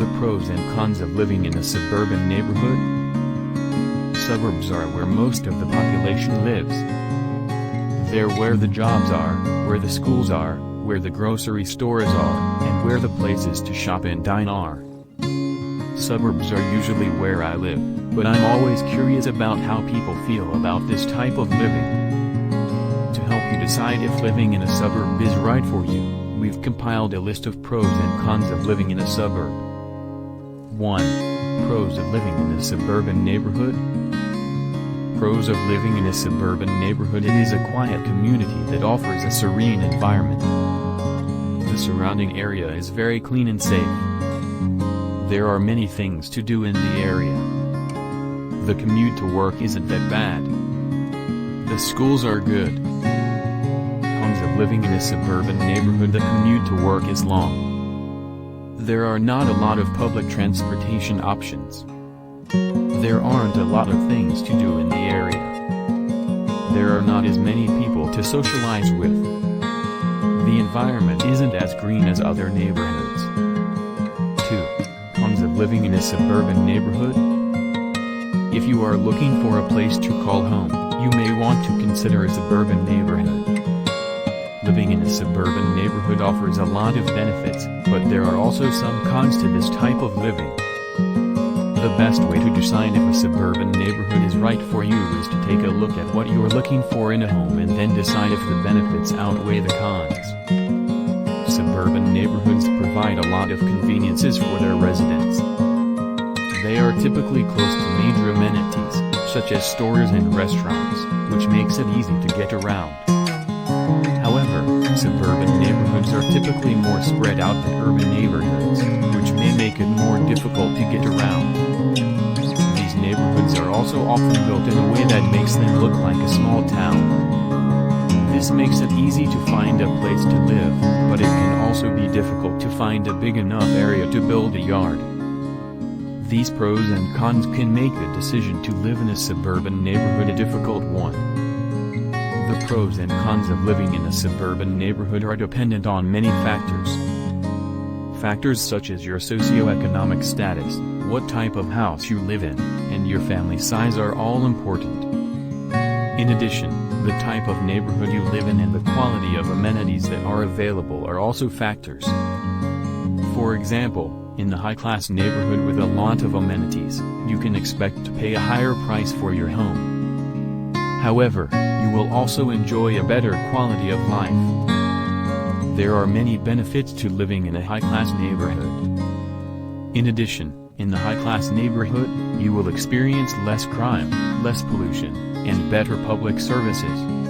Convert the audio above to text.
The pros and cons of living in a suburban neighborhood. Suburbs are where most of the population lives. They're where the jobs are, where the schools are, where the grocery stores are, and where the places to shop and dine are. Suburbs are usually where I live, but I'm always curious about how people feel about this type of living. To help you decide if living in a suburb is right for you, we've compiled a list of pros and cons of living in a suburb. 1. Pros of living in a suburban neighborhood. Pros of living in a suburban neighborhood. It is a quiet community that offers a serene environment. The surrounding area is very clean and safe. There are many things to do in the area. The commute to work isn't that bad. The schools are good. Cons of living in a suburban neighborhood. The commute to work is long. There are not a lot of public transportation options. There aren't a lot of things to do in the area. There are not as many people to socialize with. The environment isn't as green as other neighborhoods. 2. Cons of living in a suburban neighborhood. If you are looking for a place to call home, you may want to consider a suburban neighborhood. Living in a suburban neighborhood offers a lot of benefits, but there are also some cons to this type of living. The best way to decide if a suburban neighborhood is right for you is to take a look at what you're looking for in a home and then decide if the benefits outweigh the cons. Suburban neighborhoods provide a lot of conveniences for their residents. They are typically close to major amenities, such as stores and restaurants, which makes it easy to get around. However, suburban neighborhoods are typically more spread out than urban neighborhoods, which may make it more difficult to get around. These neighborhoods are also often built in a way that makes them look like a small town. This makes it easy to find a place to live, but it can also be difficult to find a big enough area to build a yard. These pros and cons can make the decision to live in a suburban neighborhood a difficult one. The pros and cons of living in a suburban neighborhood are dependent on many factors. Factors such as your socioeconomic status, what type of house you live in, and your family size are all important. In addition, the type of neighborhood you live in and the quality of amenities that are available are also factors. For example, in the high-class neighborhood with a lot of amenities, you can expect to pay a higher price for your home. However, you will also enjoy a better quality of life. There are many benefits to living in a high-class neighborhood. In addition, in the high-class neighborhood, you will experience less crime, less pollution, and better public services.